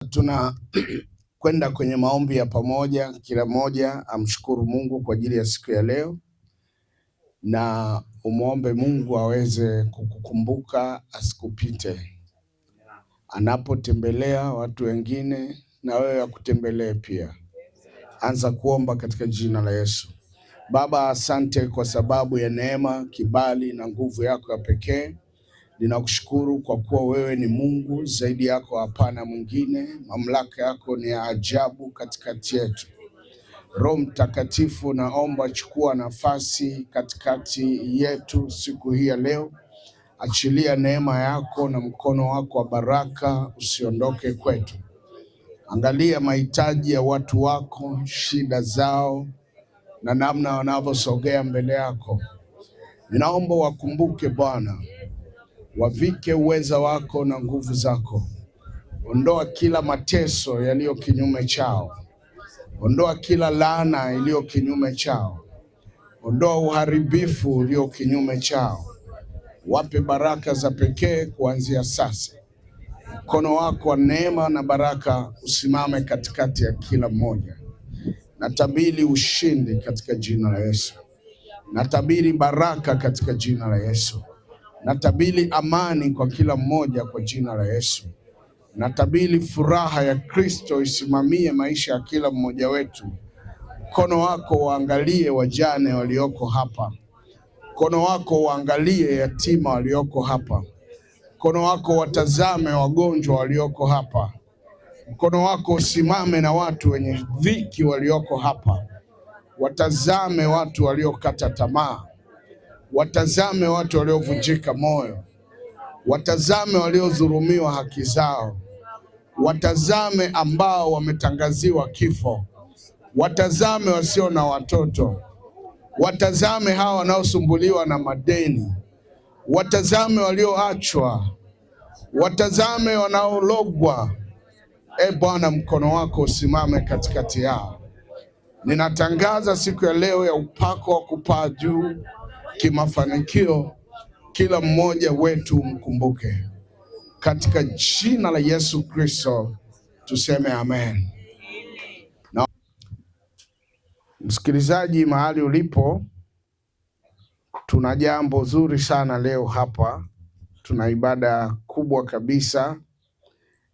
Tuna kwenda kwenye maombi ya pamoja, kila mmoja amshukuru Mungu kwa ajili ya siku ya leo, na umuombe Mungu aweze kukukumbuka, asikupite anapotembelea watu wengine, na wewe akutembelee pia. Anza kuomba katika jina la Yesu. Baba, asante kwa sababu ya neema, kibali na nguvu yako ya pekee. Ninakushukuru kwa kuwa wewe ni Mungu, zaidi yako hapana mwingine. Mamlaka yako ni ya ajabu katikati yetu. Roho Mtakatifu, naomba chukua nafasi katikati yetu siku hii ya leo. Achilia neema yako na mkono wako wa baraka usiondoke kwetu. Angalia mahitaji ya watu wako, shida zao na namna wanavyosogea mbele yako. Ninaomba wakumbuke Bwana, wavike uweza wako na nguvu zako. Ondoa kila mateso yaliyo kinyume chao. Ondoa kila laana iliyo kinyume chao. Ondoa uharibifu ulio kinyume chao. Wape baraka za pekee kuanzia sasa. Mkono wako wa neema na baraka usimame katikati ya kila mmoja. Natabiri ushindi katika jina la Yesu. Natabiri baraka katika jina la Yesu. Natabiri amani kwa kila mmoja kwa jina la Yesu. Natabiri furaha ya Kristo isimamie maisha ya kila mmoja wetu. Mkono wako waangalie wajane walioko hapa. Mkono wako waangalie yatima walioko hapa. Mkono wako watazame wagonjwa walioko hapa. Mkono wako usimame na watu wenye dhiki walioko hapa. Watazame watu waliokata tamaa. Watazame watu waliovunjika moyo. Watazame waliodhulumiwa haki zao. Watazame ambao wametangaziwa kifo. Watazame wasio na watoto. Watazame hawa wanaosumbuliwa na madeni. Watazame walioachwa. Watazame wanaologwa. Bwana, mkono wako usimame katikati yao. Ninatangaza siku ya leo ya upako wa kupaa juu kimafanikio. Kila mmoja wetu mkumbuke. Katika jina la Yesu Kristo tuseme amen. Na msikilizaji, mahali ulipo, tuna jambo zuri sana leo hapa. Tuna ibada kubwa kabisa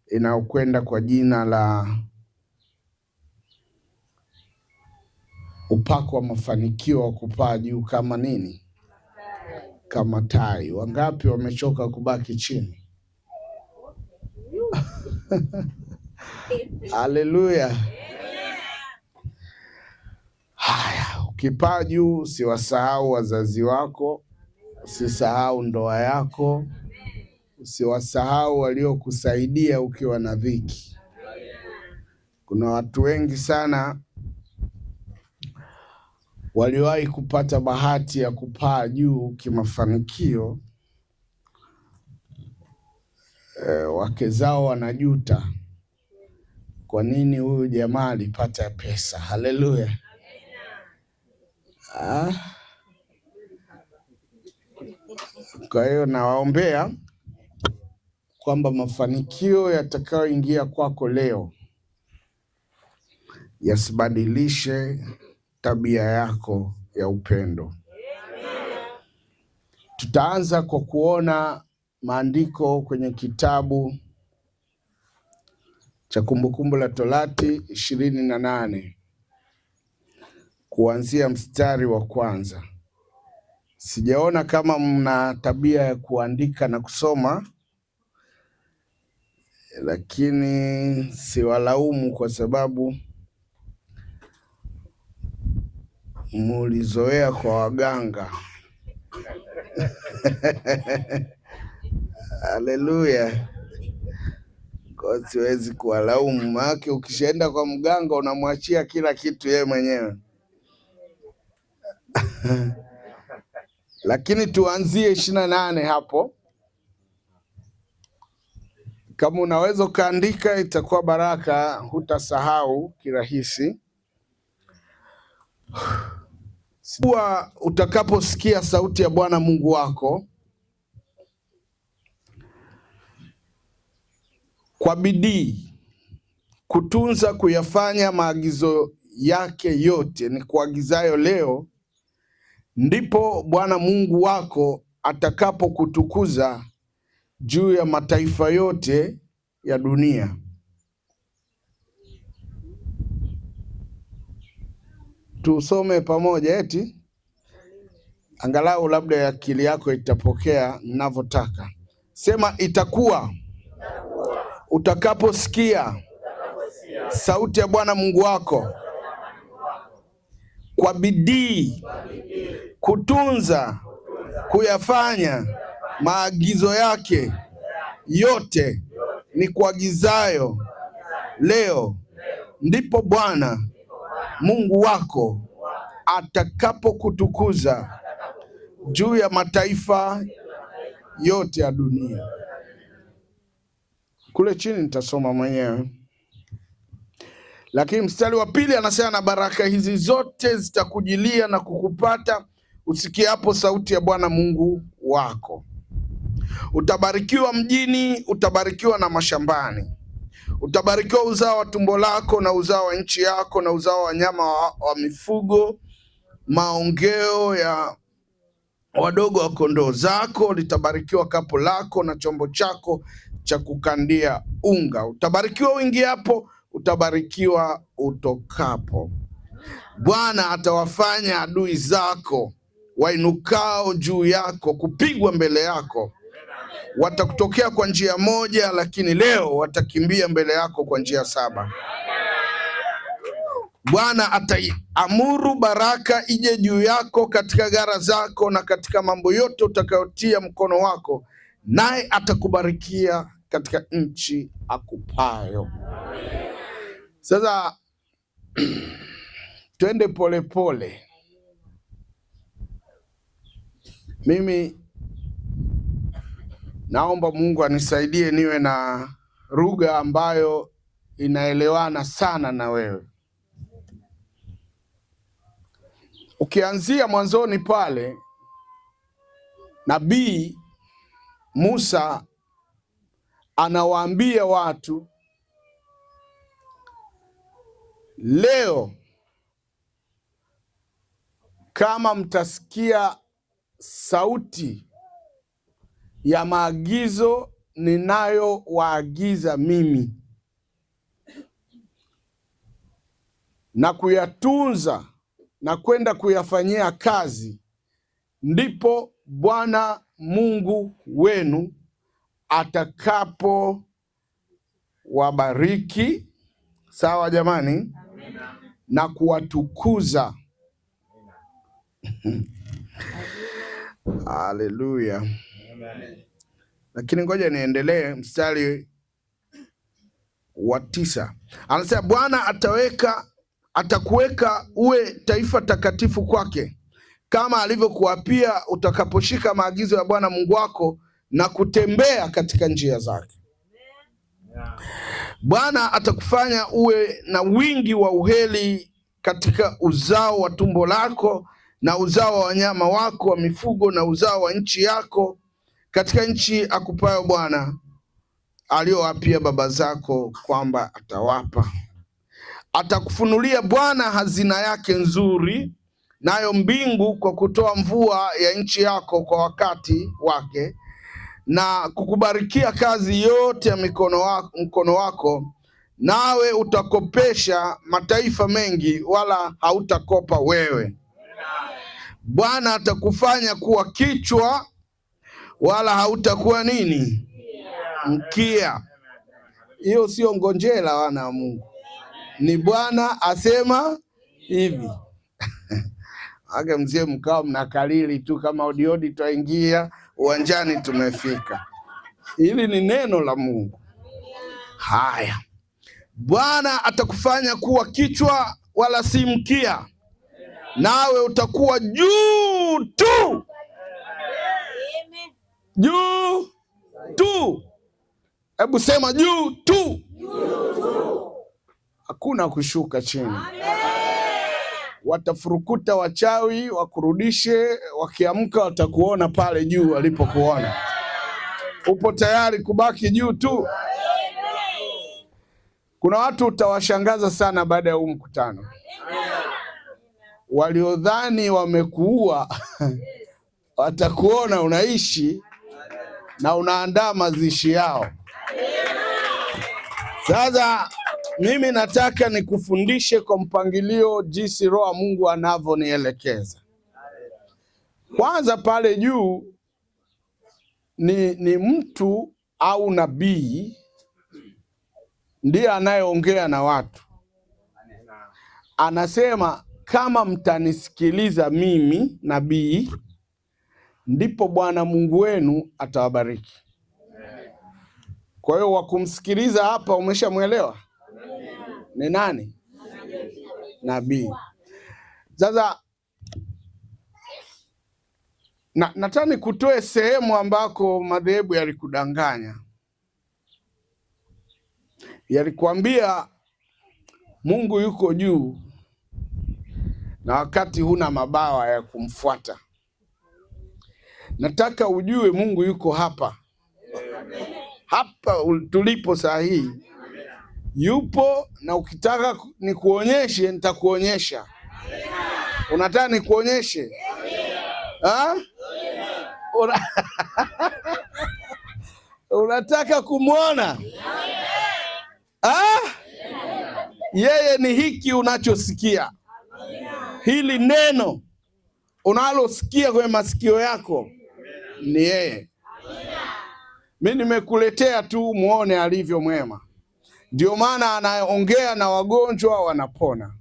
inayokwenda kwa jina la upako wa mafanikio wa kupaa juu kama nini? Kama tai. Wangapi wamechoka kubaki chini? Haleluya. Haya, ukipaa juu usiwasahau wazazi wako, usisahau ndoa yako, usiwasahau waliokusaidia ukiwa na dhiki. Kuna watu wengi sana waliwahi kupata bahati ya kupaa juu kimafanikio. Wake zao wanajuta, kwa nini huyu jamaa alipata pesa? Haleluya. Kwa hiyo nawaombea kwamba mafanikio yatakayoingia kwako leo yasibadilishe tabia yako ya upendo. Tutaanza kwa kuona maandiko kwenye kitabu cha Kumbukumbu la Torati 28 kuanzia mstari wa kwanza. Sijaona kama mna tabia ya kuandika na kusoma, lakini siwalaumu kwa sababu mulizoea kwa waganga. Haleluya. Kwa siwezi kuwalaumu, maana ukishaenda kwa mganga unamwachia kila kitu yeye mwenyewe. Lakini tuanzie 28 hapo. Kama unaweza ukaandika itakuwa baraka, hutasahau kirahisi. Kwa utakaposikia sauti ya Bwana Mungu wako kwa bidii kutunza kuyafanya maagizo yake yote ni kuagizayo leo, ndipo Bwana Mungu wako atakapokutukuza juu ya mataifa yote ya dunia. Tusome pamoja eti angalau labda akili yako itapokea ninavyotaka. Sema, itakuwa utakaposikia sauti ya Bwana Mungu wako kwa bidii kutunza kuyafanya maagizo yake yote ni kuagizayo leo, ndipo Bwana Mungu wako atakapokutukuza juu ya mataifa yote ya dunia. Kule chini nitasoma mwenyewe. Lakini mstari wa pili anasema, na baraka hizi zote zitakujilia na kukupata usikiapo sauti ya Bwana Mungu wako. Utabarikiwa mjini, utabarikiwa na mashambani. Utabarikiwa uzao wa tumbo lako na uzao wa nchi yako na uzao wa wanyama wa mifugo, maongeo ya wadogo wa kondoo zako. Litabarikiwa kapu lako na chombo chako cha kukandia unga. Utabarikiwa uingiapo, utabarikiwa utokapo. Bwana atawafanya adui zako wainukao juu yako kupigwa mbele yako. Watakutokea kwa njia moja, lakini leo watakimbia mbele yako kwa njia 7. Bwana ataiamuru baraka ije juu yako katika gara zako na katika mambo yote utakayotia mkono wako, naye atakubarikia katika nchi akupayo. Sasa twende polepole. Mimi naomba Mungu anisaidie niwe na lugha ambayo inaelewana sana na wewe. Ukianzia mwanzoni pale, Nabii Musa anawaambia watu, leo kama mtasikia sauti ya maagizo ninayowaagiza mimi na kuyatunza na kwenda kuyafanyia kazi, ndipo Bwana Mungu wenu atakapo wabariki. Sawa jamani? Amina. Na kuwatukuza. Haleluya. Amen. Lakini ngoja niendelee mstari wa 9. Anasema, Bwana atakuweka uwe taifa takatifu kwake, kama alivyokuapia, utakaposhika maagizo ya Bwana Mungu wako na kutembea katika njia zake. Bwana atakufanya uwe na wingi wa uheri katika uzao wa tumbo lako na uzao wa wanyama wako wa mifugo na uzao wa nchi yako, katika nchi akupayo Bwana aliyowaapia baba zako kwamba atawapa. Atakufunulia Bwana hazina yake nzuri, nayo mbingu, kwa kutoa mvua ya nchi yako kwa wakati wake, na kukubarikia kazi yote ya mkono wako, nawe utakopesha mataifa mengi, wala hautakopa wewe. Bwana atakufanya kuwa kichwa, wala hautakuwa nini? Mkia. Hiyo sio ngonjera, wana wa Mungu, ni Bwana asema hivi. Age mzee mkao mnakalili tu kama odiodi, twaingia uwanjani, tumefika. Hili ni neno la Mungu. Haya, Bwana atakufanya kuwa kichwa wala si mkia, nawe utakuwa juu tu. Juu tu. Hebu sema juu tu. Hakuna kushuka chini. Watafurukuta wachawi wakurudishe, wakiamka watakuona pale juu walipokuona. Upo tayari kubaki juu tu? Kuna watu utawashangaza sana baada ya huu mkutano. Waliodhani wamekuua watakuona unaishi na unaandaa mazishi yao. Sasa mimi nataka nikufundishe kwa mpangilio jinsi Roho wa Mungu anavyonielekeza. Kwanza pale juu ni mtu au nabii ndiye anayeongea na watu. Anasema kama mtanisikiliza mimi nabii, ndipo Bwana Mungu wenu atawabariki. Kwa hiyo wakumsikiliza hapa umeshamuelewa? Ni nani? Nabii. Sasa nataka nikutoe sehemu ambako madhehebu yalikudanganya. Yalikwambia Mungu yuko juu na wakati huna mabawa ya kumfuata. Nataka ujue Mungu yuko hapa. Hapa tulipo saa hii yupo, na ukitaka nikuonyeshe nitakuonyesha. Unataka nikuonyeshe? Unataka kumwona? Yeye ni hiki unachosikia. Hili neno unalosikia kwenye masikio yako ni yeye. Mimi nimekuletea tu muone alivyo mwema. Ndio maana anaongea na wagonjwa wanapona.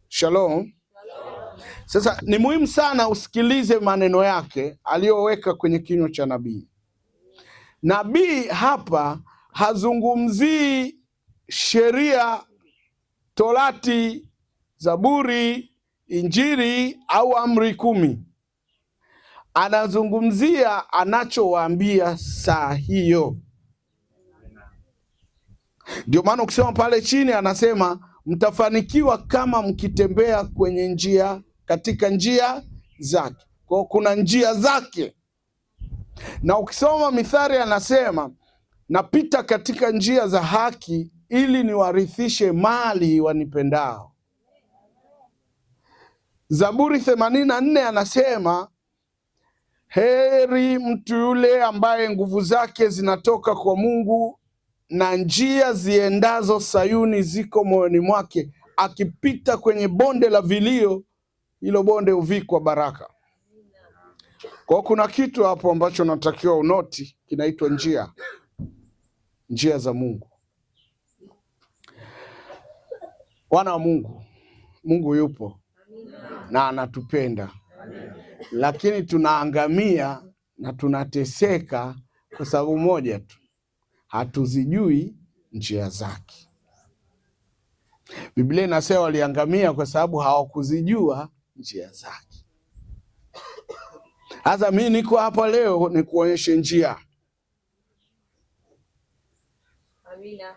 Shalom. Sasa ni muhimu sana usikilize maneno yake aliyoweka kwenye kinywa cha nabii. Nabii hapa hazungumzii sheria, Torati, Zaburi, Injili au amri 10. Anazungumzia anachowaambia saa hiyo. Ndio maana ukisema pale chini anasema mtafanikiwa kama mkitembea kwenye njia, katika njia zake. Kwa kuna njia zake. Na ukisoma Mithali anasema napita katika njia za haki ili niwarithishe mali wanipendao. Zaburi 84 anasema heri mtu yule ambaye nguvu zake zinatoka kwa Mungu na njia ziendazo Sayuni ziko moyoni mwake. Akipita kwenye bonde la vilio, hilo bonde huvikwa baraka. Kwa kuna kitu hapo ambacho natakiwa unoti, kinaitwa njia. Njia za Mungu. Wana wa Mungu, Mungu yupo na anatupenda. Lakini tunaangamia na tunateseka kwa sababu moja tu, hatuzijui njia zake. Biblia inasema waliangamia kwa sababu hawakuzijua njia zake. Sasa mimi niko hapa leo nikuonyeshe njia. Amina.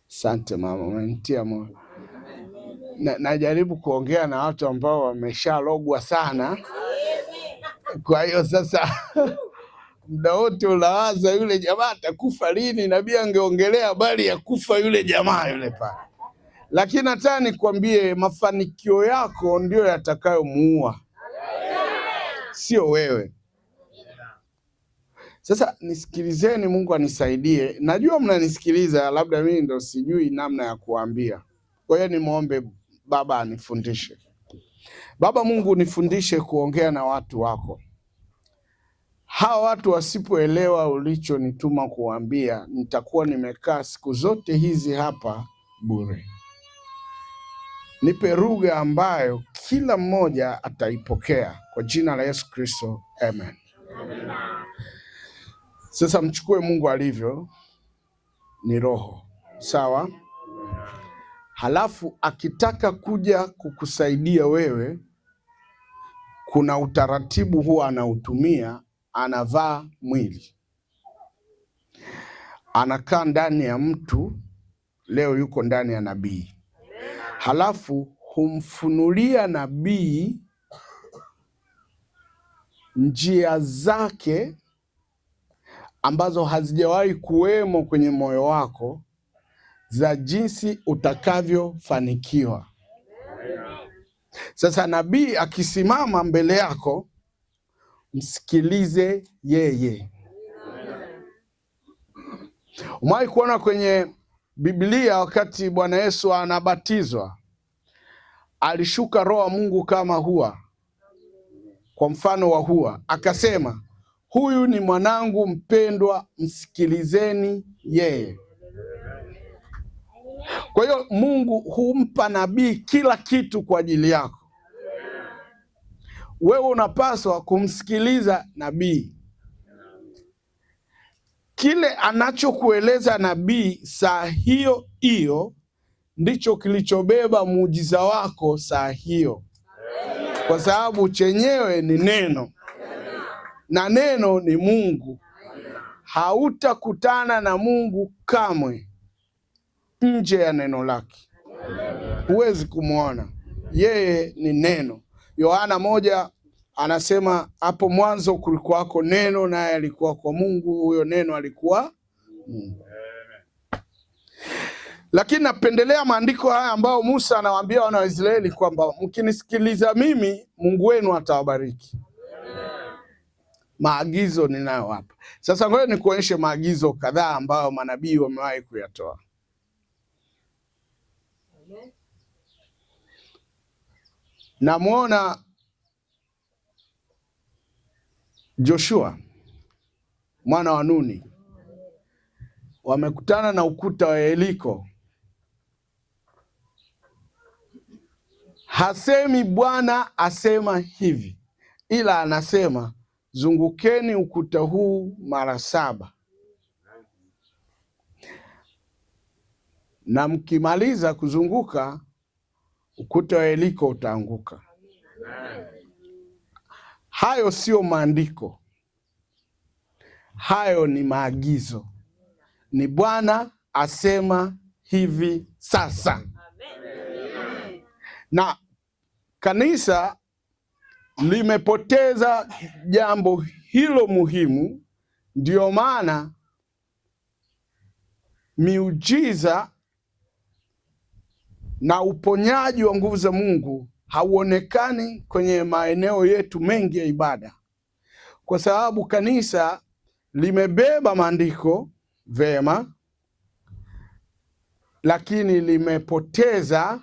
Asante mama, umenitia moyo. Najaribu kuongea na watu ambao wameshalogwa sana. Kwa hiyo sasa muda wote unawaza yule jamaa atakufa lini, nabii angeongelea habari ya kufa yule jamaa yule pale. Lakini nataka nikwambie mafanikio yako ndio yatakayomuua, sio wewe. Sasa nisikilizeni, Mungu anisaidie. Najua mnanisikiliza, labda mimi ndo sijui namna ya kuambia. Kwa hiyo nimuombe Baba anifundishe. Baba Mungu, nifundishe kuongea na watu wako. Hawa watu wasipoelewa ulichonituma kuambia, nitakuwa nimekaa siku zote hizi hapa bure. Nipe lugha ambayo kila mmoja ataipokea kwa jina la Yesu Kristo. Amen. Amen. Sasa mchukue Mungu alivyo, ni roho. Sawa? Halafu akitaka kuja kukusaidia wewe, kuna utaratibu huwa anautumia. Anavaa mwili, anakaa ndani ya mtu. Leo yuko ndani ya nabii. Halafu humfunulia nabii njia zake ambazo hazijawahi kuwemo kwenye moyo wako, za jinsi utakavyofanikiwa. Sasa nabii akisimama mbele yako, msikilize yeye. Umewahi kuona kwenye Biblia wakati Bwana Yesu anabatizwa, alishuka Roho wa Mungu kama hua, kwa mfano wa hua, akasema, huyu ni mwanangu mpendwa, msikilizeni yeye. Kwa hiyo Mungu humpa nabii kila kitu kwa ajili yako. Wewe unapaswa kumsikiliza nabii. Kile anachokueleza nabii saa hiyo hiyo ndicho kilichobeba muujiza wako saa hiyo, kwa sababu chenyewe ni neno, na neno ni Mungu. Hautakutana na Mungu kamwe nje ya neno lake. Huwezi kumwona, yeye ni neno. Yohana 1 anasema, hapo mwanzo kulikuwako neno, naye alikuwa kwa Mungu, huyo neno alikuwa Mungu. Lakini napendelea maandiko haya ambayo Musa anawaambia wana wa Israeli kwamba mkinisikiliza mimi, Mungu wenu atawabariki. Maagizo ninayo hapa. Sasa ngoja nikuonyeshe maagizo kadhaa ambayo manabii wamewahi kuyatoa. Namuona Joshua mwana wa Nuni, wamekutana na ukuta wa Yeriko. Hasemi Bwana asema hivi, ila anasema zungukeni ukuta huu mara 7, na mkimaliza kuzunguka ukuta wa Yeriko utaanguka. Hayo sio maandiko, hayo ni maagizo. Ni Bwana asema hivi sasa. Na kanisa limepoteza jambo hilo muhimu. Ndio maana miujiza na uponyaji wa nguvu za Mungu hauonekani kwenye maeneo yetu mengi ya ibada, kwa sababu kanisa limebeba maandiko vema, lakini limepoteza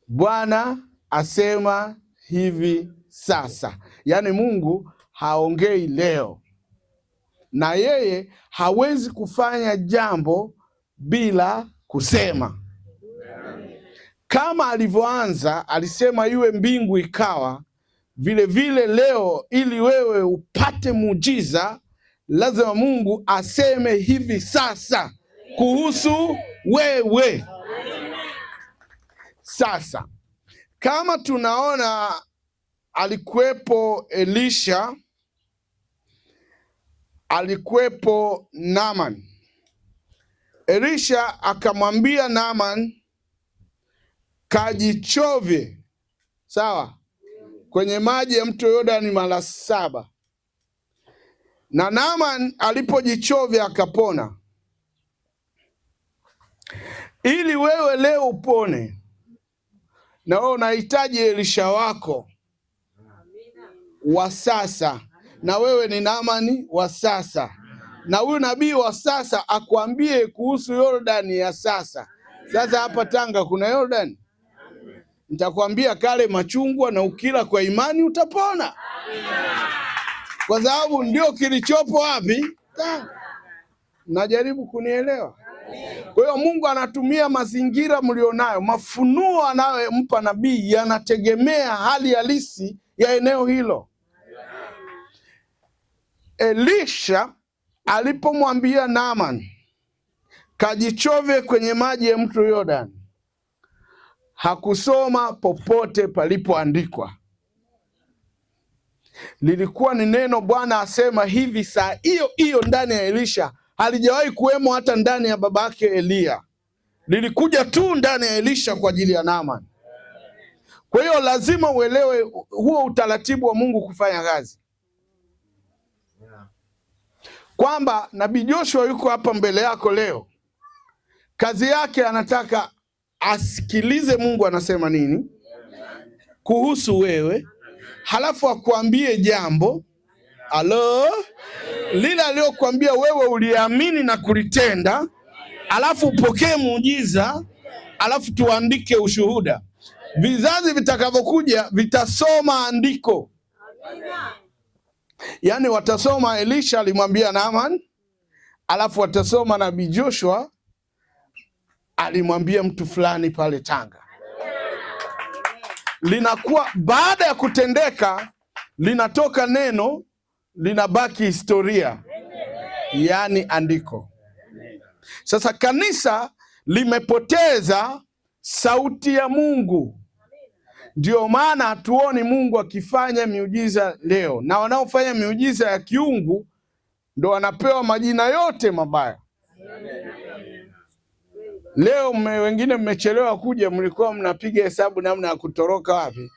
Bwana asema hivi sasa. Yaani Mungu haongei leo, na yeye hawezi kufanya jambo bila kusema. Kama alivyoanza, alisema iwe mbingu ikawa, vile vile leo ili wewe upate muujiza, lazima Mungu aseme hivi sasa kuhusu wewe. Sasa kama tunaona alikuwepo Elisha, alikuwepo Naaman. Elisha akamwambia Naaman kajichovye, sawa, kwenye maji ya mto Yordani mara 7. Na Naaman alipojichovya akapona. Ili wewe leo upone, na wewe unahitaji Elisha wako wa sasa, na wewe ni Naamani wa sasa, na huyu nabii wa sasa akwambie kuhusu Yordani ya sasa. Sasa hapa Tanga kuna Yordani, nitakwambia kale machungwa na ukila kwa imani utapona, kwa sababu ndio kilichopo wapi? Tanga. Najaribu kunielewa? Kwa hiyo Mungu anatumia mazingira mlionayo. Mafunuo anayompa nabii yanategemea hali halisi ya eneo hilo. Elisha alipomwambia Naaman kajichove kwenye maji ya mto Yordani, hakusoma popote palipoandikwa. Lilikuwa ni neno Bwana asema hivi saa hiyo hiyo ndani ya Elisha. Halijawahi kuwemo hata ndani ya babake Elia. Lilikuja tu ndani ya Elisha kwa ajili ya Naaman. Kwa hiyo lazima uelewe huo utaratibu wa Mungu kufanya kazi. Kwamba nabii Joshua yuko hapa mbele yako leo, Kazi yake anataka asikilize Mungu anasema nini kuhusu wewe, halafu akuambie jambo lile aliyokuambia wewe uliamini na kulitenda, halafu upokee muujiza, halafu tuandike ushuhuda. Vizazi vitakavyokuja vitasoma andiko. Yaani watasoma Elisha alimwambia Naaman, halafu watasoma Nabii Joshua alimwambia mtu fulani pale Tanga. Linakuwa baada ya kutendeka, linatoka neno, linabaki historia, yaani andiko. Sasa kanisa limepoteza sauti ya Mungu. Ndio maana hatuoni Mungu akifanya miujiza leo, na wanaofanya miujiza ya kiungu ndo wanapewa majina yote mabaya. Leo wengine mmechelewa kuja, mlikuwa mnapiga hesabu namna ya kutoroka wapi?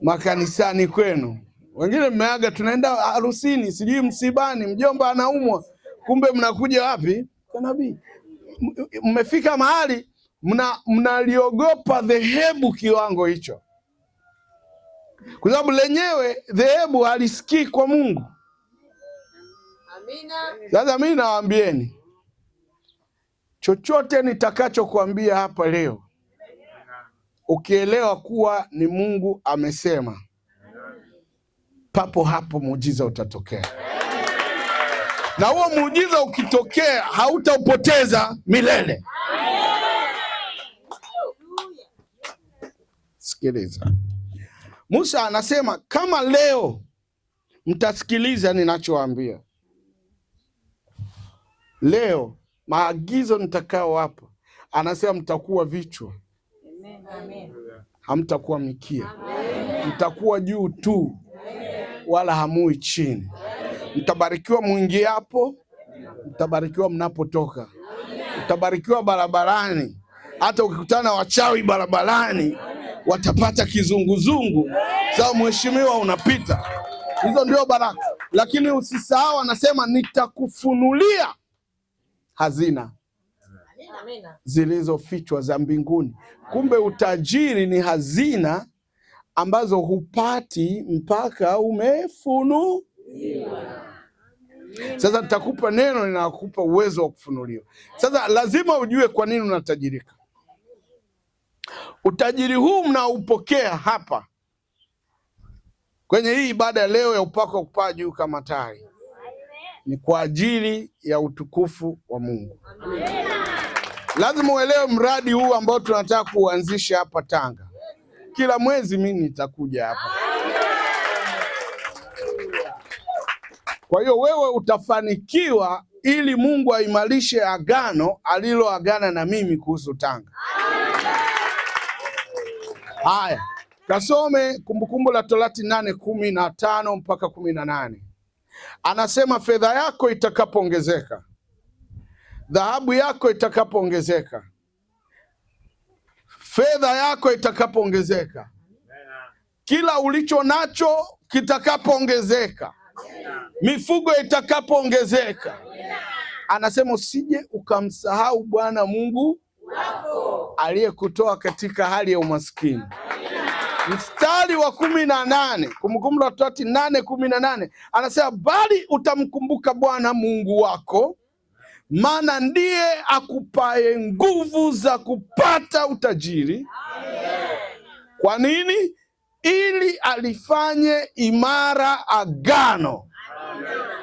Makanisani kwenu. Wengine mmeaga tunaenda harusini, sijui msibani, mjomba anaumwa, kumbe mnakuja wapi? Kwa nabii. Mmefika mahali mnaliogopa dhehebu kiwango hicho, kwa sababu lenyewe dhehebu halisikii kwa Mungu. Amina. Sasa mimi nawaambieni, chochote nitakachokuambia hapa leo, ukielewa kuwa ni Mungu amesema, papo hapo muujiza utatokea. Na huo muujiza ukitokea hautaupoteza milele. Sikiliza. Musa anasema kama leo mtasikiliza ninachowaambia, leo maagizo nitakayowapa, anasema mtakuwa vichwa. Amen. Hamtakuwa mikia. Amen. Mtakuwa juu tu. Amen. Wala hamui chini. Mtabarikiwa mwingiapo, mtabarikiwa mnapotoka. Amen. Mtabarikiwa barabarani. Hata ukikutana wachawi barabarani watapata kizunguzungu, sababu mheshimiwa unapita. Hizo ndio baraka. Lakini usisahau anasema nitakufunulia hazina zilizofichwa za mbinguni. Kumbe utajiri ni hazina ambazo hupati mpaka umefunuliwa. Sasa nitakupa neno linakupa uwezo wa kufunuliwa. Sasa lazima ujue kwa nini unatajirika. Utajiri huu mnaupokea hapa kwenye hii ibada ya leo ya upako wa kupaa juu kama tai, ni kwa ajili ya utukufu wa Mungu. Lazima uelewe mradi huu ambao tunataka kuanzisha hapa Tanga. Kila mwezi mimi nitakuja hapa. Kwa hiyo wewe utafanikiwa ili Mungu aimarishe agano aliloagana na mimi kuhusu Tanga. Haya, kasome Kumbukumbu la Torati 8:15 mpaka 18. Anasema fedha yako itakapoongezeka, dhahabu yako itakapoongezeka, fedha yako itakapoongezeka, kila ulicho nacho kitakapoongezeka, mifugo itakapoongezeka, anasema usije ukamsahau Bwana Mungu wako aliyekutoa katika hali ya umaskini. Mstari wa 18, Kumbukumbu la Torati 8:18, anasema bali utamkumbuka Bwana Mungu wako, maana ndiye akupaye nguvu za kupata utajiri. Kwa nini? Ili alifanye imara agano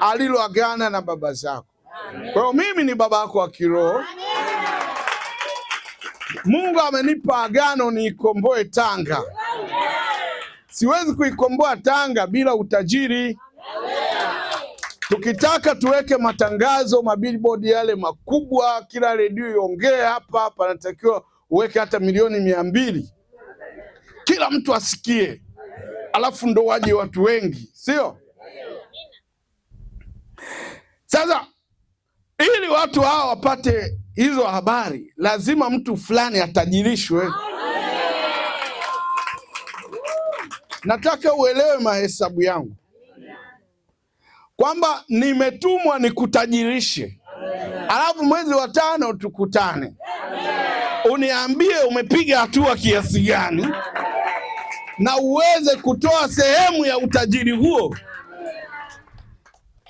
aliloagana na baba zako. Kwa hiyo mimi ni baba yako wa kiroho. Mungu amenipa agano niikomboe Tanga. Siwezi kuikomboa Tanga bila utajiri. Tukitaka tuweke matangazo, mabillboard yale makubwa, kila redio iongee hapa, panatakiwa uweke hata milioni 200. Kila mtu asikie. Alafu ndo waje watu wengi, sio? Sasa ili watu hao wapate hizo habari, lazima mtu fulani atajirishwe. Nataka uelewe mahesabu yangu, kwamba nimetumwa nikutajirishe. Alafu mwezi wa 5 tukutane. Uniambie umepiga hatua kiasi gani na uweze kutoa sehemu ya utajiri huo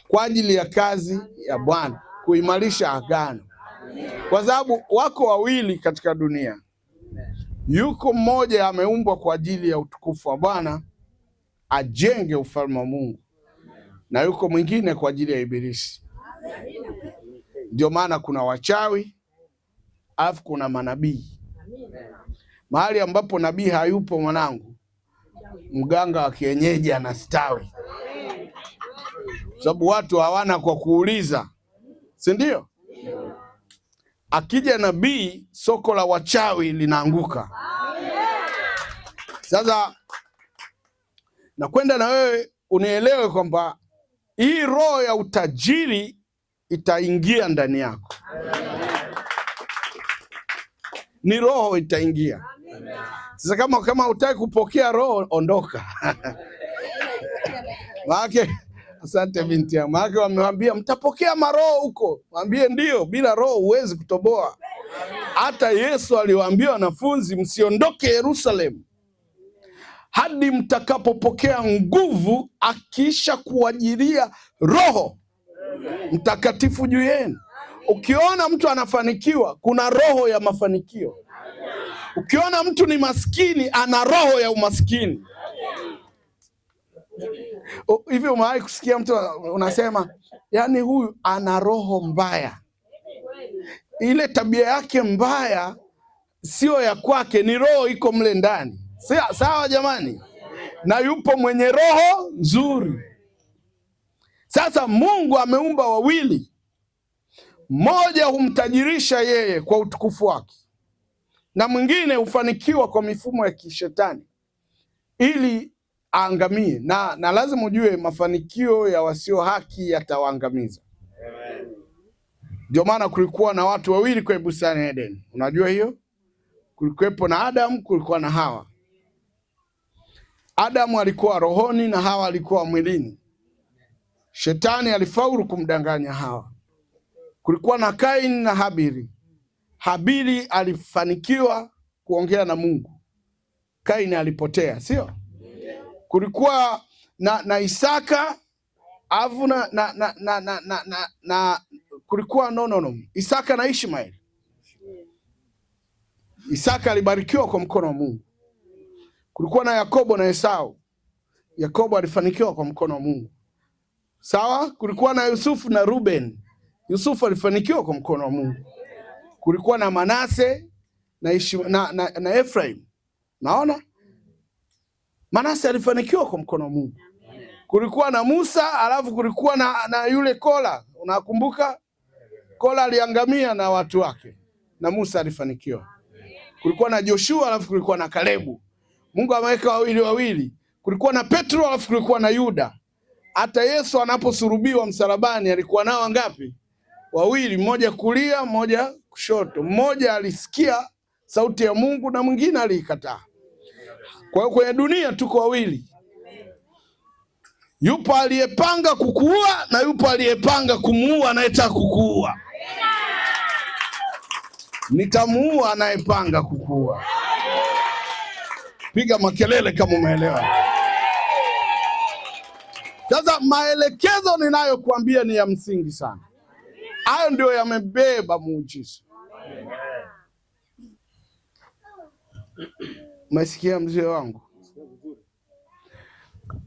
kwa ajili ya kazi ya Bwana, kuimarisha agano. Kwa sababu wako wawili katika dunia. Yuko mmoja ameumbwa kwa ajili ya utukufu wa Bwana, ajenge ufalme wa Mungu, na yuko mwingine kwa ajili ya ibilisi. Ndio maana kuna wachawi, alafu kuna manabii. Mahali ambapo nabii hayupo, mwanangu, mganga wa kienyeji anastawi. Sababu watu hawana kwa kuuliza, si ndio? Akija nabii, soko la wachawi linaanguka. Sasa nakwenda na wewe unielewe kwamba hii roho ya utajiri itaingia ndani yako. Ni roho itaingia. Sasa kama hutaki kupokea roho, ondoka. Maana asante binti yangu. Maana wamewambia mtapokea maroho huko. Mwambie ndio, bila roho huwezi kutoboa. Hata Yesu aliwaambia wanafunzi, msiondoke Yerusalemu hadi mtakapopokea nguvu, akiisha kuajilia Roho Mtakatifu juu yenu. Ukiona mtu anafanikiwa, kuna roho ya mafanikio. Ukiona mtu ni maskini, ana roho ya umaskini. Hivi umewahi kusikia mtu unasema, yani huyu ana roho mbaya? Ile tabia yake mbaya sio ya kwake, ni roho iko mle ndani. Sawa jamani? Na yupo mwenye roho nzuri. Sasa Mungu ameumba wawili. Mmoja humtajirisha yeye kwa utukufu wake, na mwingine hufanikiwa kwa mifumo ya kishetani ili aangamie. Na lazima ujue mafanikio ya wasio haki yatawaangamiza. Ndio maana kulikuwa na watu wawili kwa bustani ya Eden. Unajua hiyo? Kulikuwepo na Adamu, kulikuwa na Hawa. Adamu alikuwa rohoni na Hawa alikuwa mwilini. Shetani alifaulu kumdanganya Hawa. Kulikuwa na Kaini na Habili. Habili alifanikiwa kuongea na Mungu. Kaini alipotea, sio? Kulikuwa na Isaka, afu na kulikuwa no. Isaka na Ishmaeli. Isaka alibarikiwa kwa mkono wa Mungu. Kulikuwa na Yakobo na Esau. Yakobo alifanikiwa kwa mkono wa Mungu. Sawa? Kulikuwa na Yusufu na Ruben. Yusufu alifanikiwa kwa mkono wa Mungu. Kulikuwa na Manase na Efraim. Naona? Manase alifanikiwa kwa mkono wa Mungu. Kulikuwa na Musa, alafu kulikuwa na yule Kola. Unakumbuka? Kola aliangamia na watu wake, na Musa alifanikiwa. Kulikuwa na Joshua, alafu kulikuwa na Kalebu. Mungu ameweka wawili. Kulikuwa na Petro, alafu kulikuwa na Yuda. Hata Yesu anaposulubiwa msalabani alikuwa nao ngapi? Wawili, mmoja kulia, mmoja kushoto. Mmoja alisikia sauti ya Mungu na mwingine aliikataa. Kwa hiyo kwenye dunia tuko wawili. Yupo aliyepanga kukuua na yupo aliyepanga kumuua anayetaka kukuua. Nitamuua anayepanga kukuua. Piga makelele kama umeelewa. Sasa maelekezo ninayokuambia ni ya msingi sana. Hayo ndio yamebeba muujiza. Umesikia mzee wangu?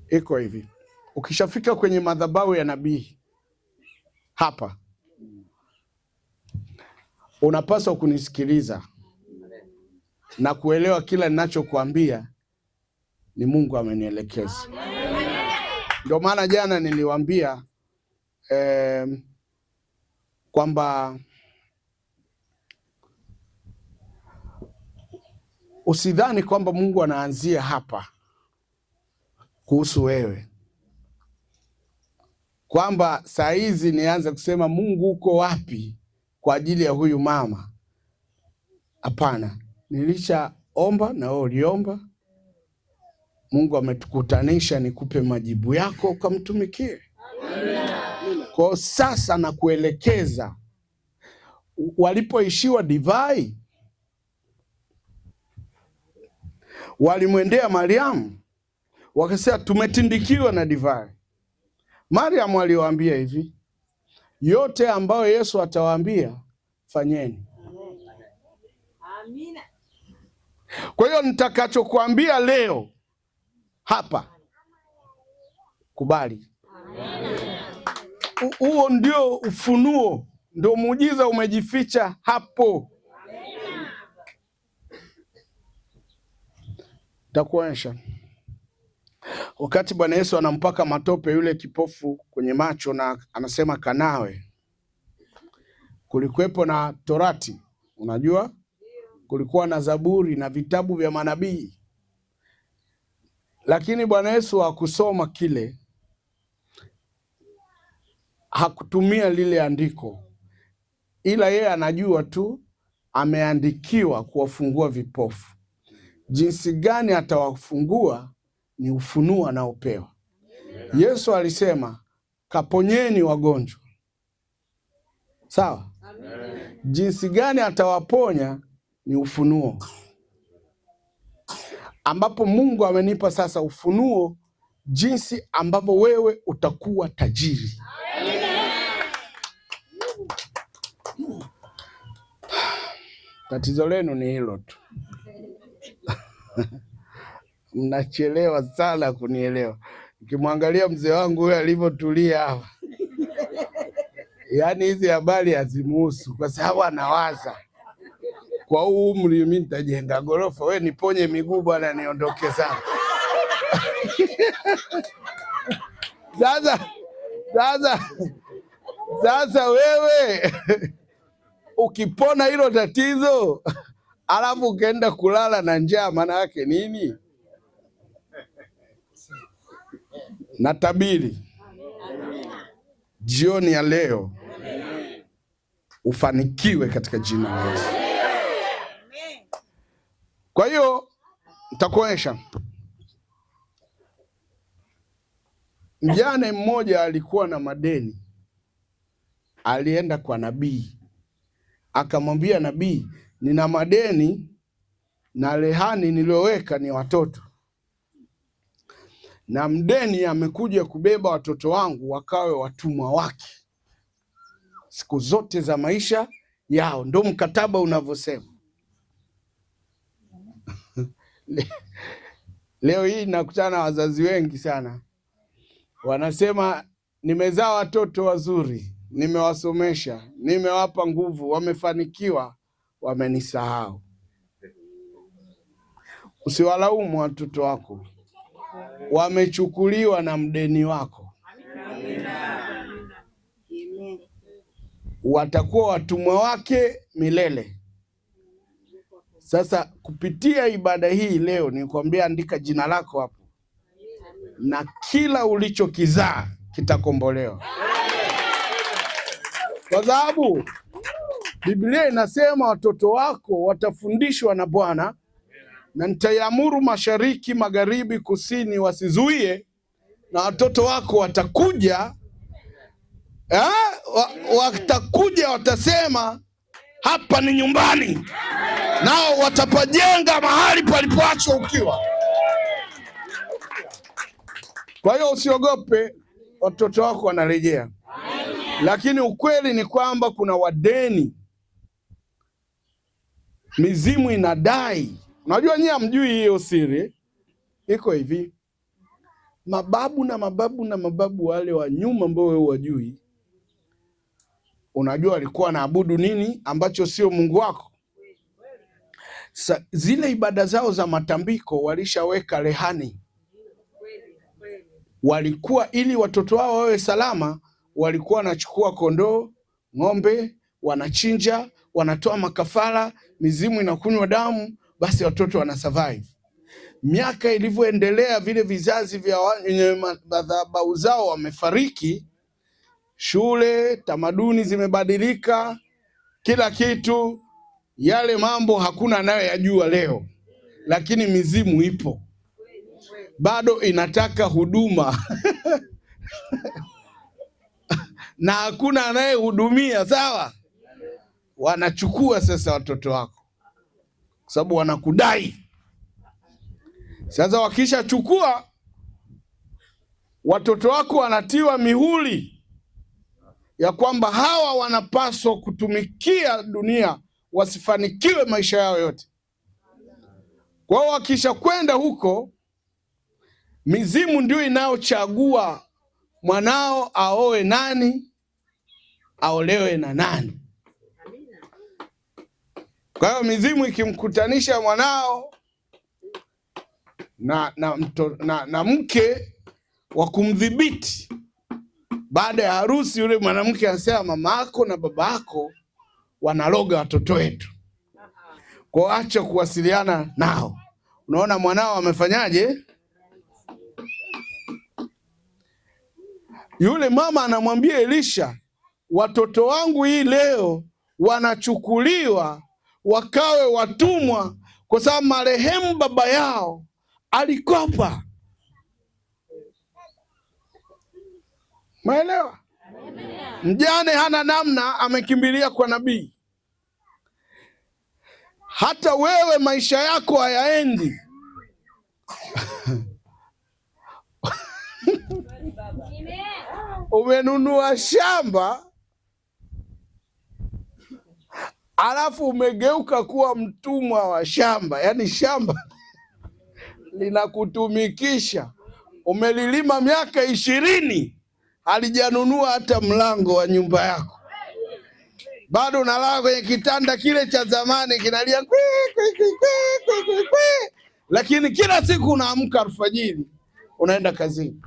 Iko hivi. Ukishafika kwenye madhabahu ya nabii hapa, unapaswa kunisikiliza na kuelewa kila ninachokuambia ni Mungu amenielekeza. Ndio maana jana niliwaambia kwamba usidhani kwamba Mungu anaanzia hapa kuhusu wewe, kwamba saa hizi nianze kusema Mungu uko wapi kwa ajili ya huyu mama. Hapana, nilishaomba na wewe uliomba. Mungu ametukutanisha nikupe majibu yako ukamtumikie. Kwa sasa nakuelekeza walipoishiwa divai, walimwendea Mariamu wakasema, tumetindikiwa na divai. Mariamu aliwaambia hivi, yote ambayo Yesu atawaambia fanyeni. Amina. Kwa hiyo nitakachokuambia leo hapa, kubali. Huo ndio ufunuo, ndio muujiza umejificha hapo. Takuonyesha. Wakati Bwana Yesu anampaka matope yule kipofu kwenye macho na anasema kanawe, kulikuwepo na Torati, unajua? Kulikuwa na Zaburi na vitabu vya manabii. Lakini Bwana Yesu hakusoma kile, hakutumia lile andiko, ila yeye anajua tu ameandikiwa kuwafungua vipofu. Jinsi gani atawafungua ni ufunuo anaopewa. Yesu alisema, kaponyeni wagonjwa. Sawa? Amen. Jinsi gani atawaponya ni ufunuo, ambapo Mungu amenipa sasa ufunuo jinsi ambavyo wewe utakuwa tajiri. Tatizo lenu ni hilo tu. Mnachelewa sana kunielewa. Ukimwangalia mzee wangu huyo alivyotulia hapa, yaani hizi habari hazimuhusu, kwa sababu anawaza, kwa huu umri mimi nitajenga gorofa, wewe niponye miguu bwana, niondoke sana. Sasa wewe ukipona hilo tatizo alafu ukaenda kulala na njaa, maana yake nini? Natabiri jioni ya leo ufanikiwe katika jina la Yesu. Kwa hiyo nitakuonyesha. Mjane mmoja alikuwa na madeni, alienda kwa nabii, akamwambia nabii, nina madeni na rehani niliyoweka ni watoto, na mdeni amekuja kubeba watoto wangu wakawe watumwa wake siku zote za maisha yao. Ndio mkataba unavyosema. Leo hii nakutana na wazazi wengi sana, wanasema nimezaa watoto wazuri, nimewasomesha, nimewapa nguvu, wamefanikiwa, wamenisahau. Usiwalaumu watoto wako, wamechukuliwa na mdeni wako. Watakuwa watumwa wake milele. Sasa kupitia ibada hii leo nikwambia, andika jina lako hapo, na kila ulichokizaa kitakombolewa, kwa sababu Biblia inasema watoto wako watafundishwa na Bwana, na nitayamuru mashariki, magharibi, kusini wasizuie, na watoto wako watakuja watakuja, watasema hapa ni nyumbani, nao watapajenga mahali palipoachwa ukiwa. Kwa hiyo usiogope, watoto wako wanarejea. Lakini ukweli ni kwamba kuna wadeni, mizimu inadai. Unajua nyinyi hamjui hiyo siri. Iko hivi, mababu na mababu wale wa nyuma ambao wewe hujui, unajua walikuwa wanaabudu nini ambacho sio Mungu wako? Zile ibada zao za matambiko walishaweka rehani. Walikuwa, ili watoto wao wawe salama, walikuwa wanachukua kondoo, ng'ombe, wanachinja, wanatoa makafara, mizimu inakunywa damu, basi watoto wana survive. Miaka ilivyoendelea, vile vizazi vya madhabahu zao wamefariki, shule, tamaduni zimebadilika, kila kitu, yale mambo hakuna anayoyajua leo, lakini mizimu ipo, bado inataka huduma na hakuna anayehudumia. Sawa? wanachukua sasa watoto wako, kwa sababu wanakudai. Sasa wakishachukua watoto wako, wanatiwa mihuri ya kwamba hawa wanapaswa kutumikia dunia, wasifanikiwe maisha yao yote. Kwa hiyo wakisha kwenda huko, mizimu ndio inayochagua mwanao aoe nani, aolewe na nani. Kwa hiyo mizimu ikimkutanisha mwanao na mke wa kumdhibiti, baada ya harusi, yule mwanamke anasema mama yako na baba yako wanaloga watoto wetu, kwa acha kuwasiliana nao. Unaona mwanao amefanyaje? Yule mama anamwambia Elisha, watoto wangu hii leo wanachukuliwa wakawe watumwa, kwa sababu marehemu baba yao alikopa. Maelewa? Mjane hana namna, amekimbilia kwa nabii. Hata wewe maisha yako hayaendi. Umenunua shamba alafu umegeuka kuwa mtumwa wa shamba, yaani shamba linakutumikisha. Umelilima miaka 20, halijanunua hata mlango wa nyumba yako, bado unalala kwenye kitanda kile cha zamani kinalia kwi, kwi, kwi, kwi, kwi, kwi. Lakini kila siku unaamka alfajiri unaenda kazini,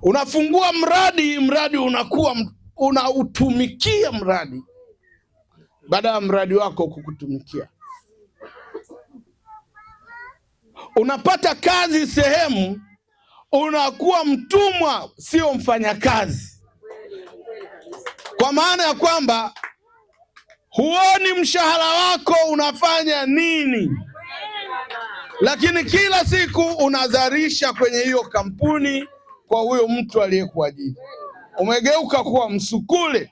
unafungua mradi unakuwa unautumikia mradi baada ya mradi wako kukutumikia. Unapata kazi sehemu, unakuwa mtumwa, sio mfanyakazi, kwa maana ya kwamba huoni mshahara wako unafanya nini, lakini kila siku unazalisha kwenye hiyo kampuni kwa huyo mtu aliyekuajiri. Umegeuka kuwa msukule.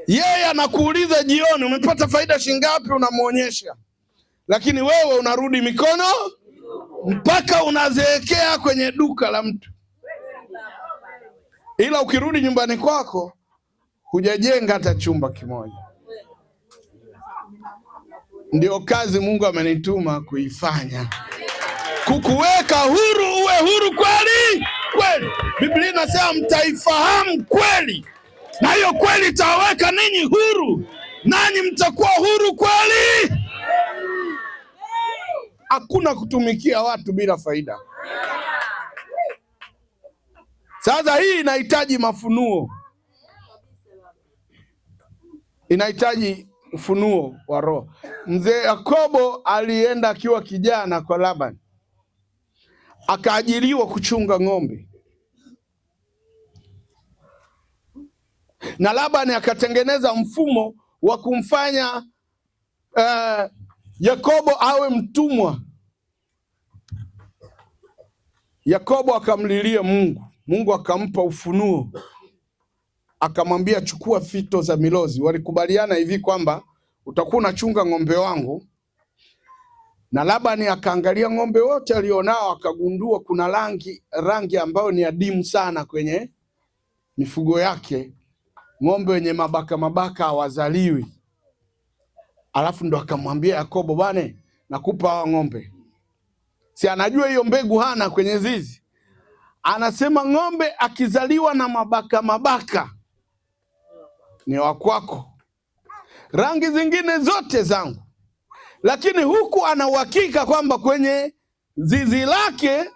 Yeye anakuuliza jioni umepata faida shingapi, unamuonyesha, lakini wewe unarudi mikono mpaka unazeekea kwenye duka la mtu, ila ukirudi nyumbani kwako hujajenga hata chumba kimoja. Ndio kazi Mungu amenituma kuifanya, kukuweka huru, uwe huru kweli kweli. Biblia inasema mtaifahamu kweli, na hiyo kweli itawaweka ninyi huru, nanyi mtakuwa huru kweli. Hakuna kutumikia watu bila faida. Sasa hii inahitaji mafunuo, inahitaji ufunuo wa Roho. Mzee Yakobo alienda akiwa kijana kwa Labani, akaajiriwa kuchunga ng'ombe, na Labani akatengeneza mfumo wa kumfanya Yakobo awe mtumwa. Yakobo akamlilia Mungu, Mungu akampa ufunuo, akamwambia chukua fito za milozi. Walikubaliana hivi kwamba utakuwa unachunga ng'ombe wangu, na Labani akaangalia ng'ombe wote alionao, akagundua kuna rangi ambayo ni adimu sana kwenye mifugo yake. Ng'ombe wenye mabaka hawazaliwi. Alafu ndo akamwambia Yakobo, bwana nakupa hawa ng'ombe. Si anajua hiyo mbegu hana kwenye zizi. Anasema ng'ombe akizaliwa na mabaka ni wa kwako, rangi zingine zote zangu. Lakini huku ana uhakika kwamba kwenye zizi lake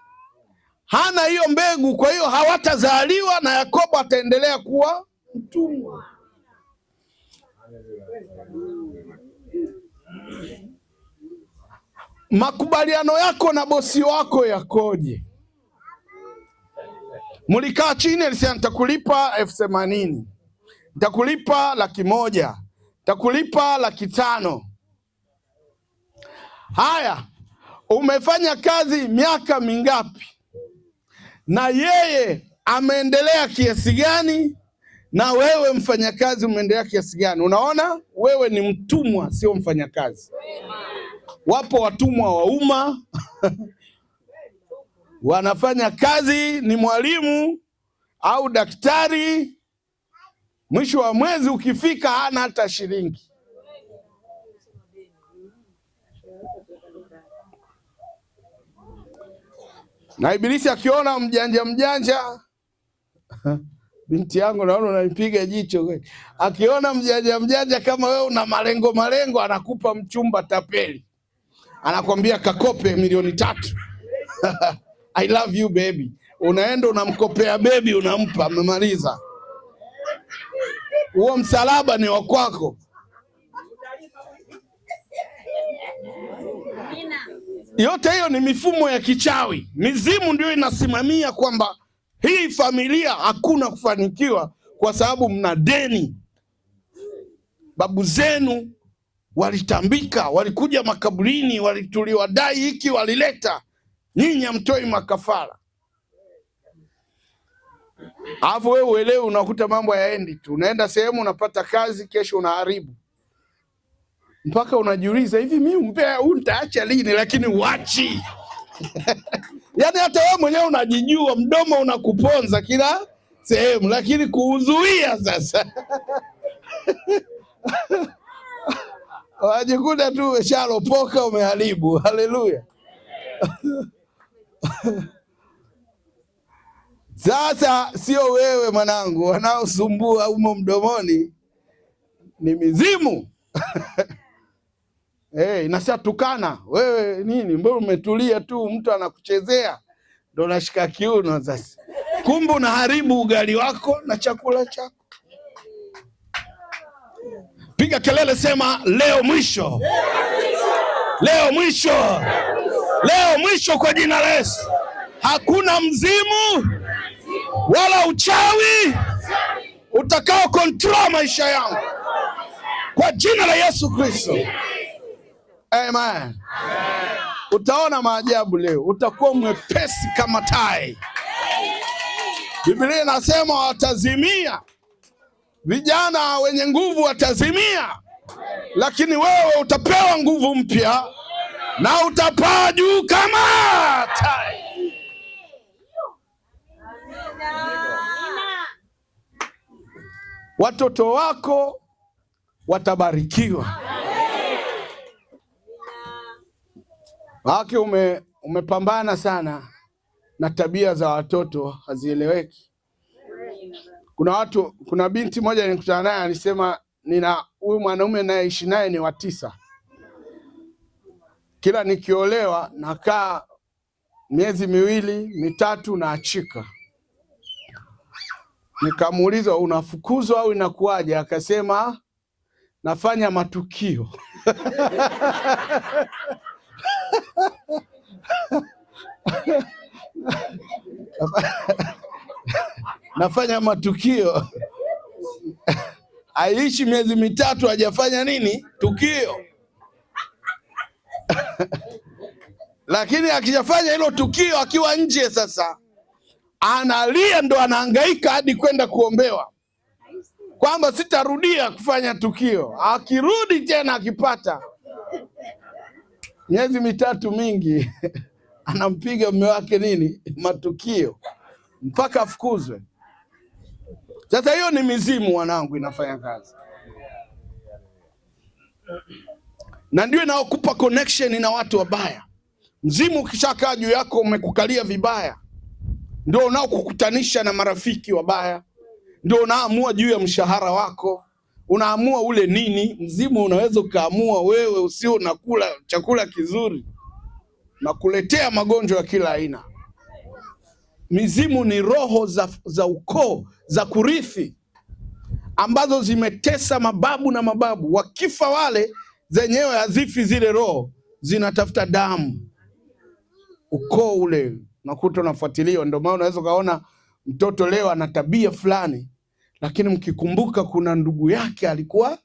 hana hiyo mbegu, kwa hiyo hawatazaliwa na Yakobo ataendelea kuwa mtumwa. Makubaliano yako na bosi wako yakoje? Mlikaa chini, alisema nitakulipa 80,000, nitakulipa 100,000, nitakulipa 500,000. Haya, umefanya kazi miaka mingapi? Na yeye ameendelea kiasi gani? Na wewe mfanyakazi umeendelea kiasi gani? Unaona, wewe ni mtumwa, sio mfanyakazi. Wapo watumwa wa umma wanafanya kazi, ni mwalimu au daktari, mwisho wa mwezi ukifika hana hata shilingi. Na Ibilisi akiona mjanja binti yangu, naona unanipiga jicho kweli. Akiona mjanja kama wewe una malengo, anakupa mchumba tapeli, anakwambia kakope milioni 3 I love you baby. Unaenda unamkopea baby, unampa, amemaliza. Huo msalaba ni wa kwako. Yote hiyo ni mifumo ya kichawi. Mizimu ndio inasimamia kwamba hii familia hakuna kufanikiwa kwa sababu mna deni. Babu zenu walitambika, walikuja makaburini, walituliwadai hiki, walileta. Nyinyi hamtoi makafara. Alafu wewe uelewe, unakuta mambo yaendi tu. Unaenda sehemu unapata kazi, kesho unaharibu. Mpaka unajiuliza, hivi mimi umbea huu nitaacha lini? Lakini uachi. Yaani hata wewe mwenyewe unajijua, mdomo unakuponza kila sehemu, lakini kuuzuia sasa. Wajikuta tu umeshalopoka, umeharibu. Haleluya. Sasa sio wewe mwanangu, wanaosumbua humo mdomoni ni mizimu. Inasatukana wewe nini, mbona umetulia tu, mtu anakuchezea ndo unashika kiuno sasa. Kumbe unaharibu ugali wako na chakula chako. Piga kelele, sema leo mwisho. Leo mwisho. Leo mwisho kwa jina la Yesu. Hakuna mzimu wala uchawi utakao control maisha yangu kwa jina la Yesu Kristo. Amen. Utaona maajabu leo, utakuwa mwepesi kama tai. Biblia inasema watazimia, vijana wenye nguvu watazimia, lakini wewe utapewa nguvu mpya na utapaa juu kama tai. Watoto wako watabarikiwa. Haki umepambana sana na tabia za watoto hazieleweki. Kuna binti moja nilikutana naye, alisema huyu mwanaume nayeishi naye ni wa 9. Kila nikiolewa nakaa miezi 2, 3 naachika. Nikamuuliza, unafukuzwa au inakuwaje? Akasema nafanya matukio. Nafanya matukio. Aishi miezi 3 hajafanya nini? Tukio. Lakini akijafanya hilo tukio akiwa nje sasa analia, ndo anahangaika hadi kwenda kuombewa kwamba sitarudia kufanya tukio. Akirudi tena akipata miezi 3 mingi anampiga mume wake nini? Matukio, mpaka afukuzwe. Sasa hiyo ni mizimu wanangu, inafanya kazi. Na ndio inaokupa connection na watu wabaya. Mzimu ukishakaa juu yako umekukalia vibaya, ndio unaokukutanisha na marafiki wabaya, ndio unaamua juu ya mshahara wako, unaamua ule nini. Mzimu unaweza ukaamua wewe usio unakula chakula kizuri na kuletea magonjwa ya kila aina. Mizimu ni roho za ukoo, za kurithi, ambazo zimetesa mababu na mababu. Wakifa wale, zenyewe hazifi zile roho, zinatafuta damu. Ukoo ule nakuta unafuatiliwa. Ndio maana unaweza kaona mtoto leo ana tabia fulani, lakini mkikumbuka kuna ndugu yake alikuwa.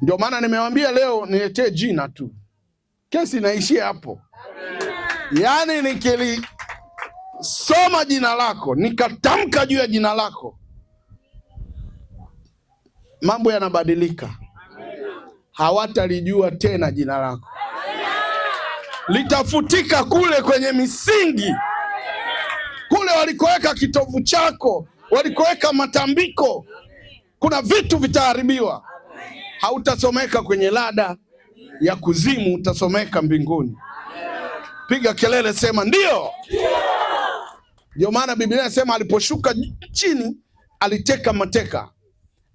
Ndio maana nimewambia leo niletee jina tu, kesi inaishia hapo. Yaani soma jina lako, nikatamka juu ya jina lako, mambo yanabadilika. Hawatalijua tena jina lako, litafutika kule kwenye misingi, kule walikoweka kitovu chako, walikoweka matambiko. Kuna vitu vitaharibiwa. Hautasomeka kwenye lada ya kuzimu, utasomeka mbinguni. Piga kelele, sema ndio. Ndio maana Biblia inasema aliposhuka chini aliteka mateka,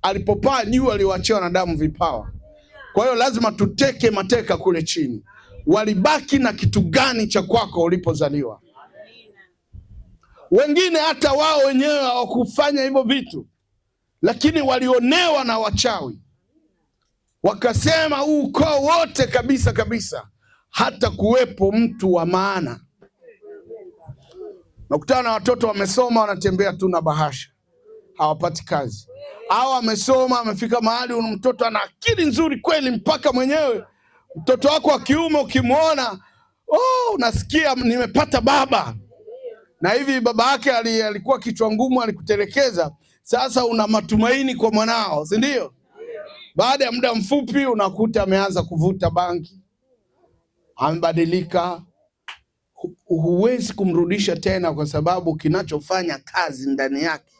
alipopaa juu aliwaachia wanadamu vipawa. Kwa hiyo lazima tuteke mateka kule chini. Walibaki na kitu gani cha kwako ulipozaliwa? Wengine hata wao wenyewe hawakufanya hivyo vitu, lakini walionewa na wachawi, wakasema huu ukoo wote kabisa kabisa hata kuwepo mtu wa maana. Nakutana na watoto wamesoma, wanatembea tu na bahasha, hawapati kazi. Au wamesoma, amefika mahali mtoto ana akili nzuri kweli, mpaka mwenyewe mtoto wako wa kiume ukimwona, unasikia nimepata baba. Na hivi baba yake alikuwa kichwa ngumu, alikutelekeza. Sasa una matumaini kwa mwanao, si ndio? Baada ya muda mfupi unakuta ameanza kuvuta bangi, amebadilika. Huwezi kumrudisha tena, kwa sababu kinachofanya kazi ndani yake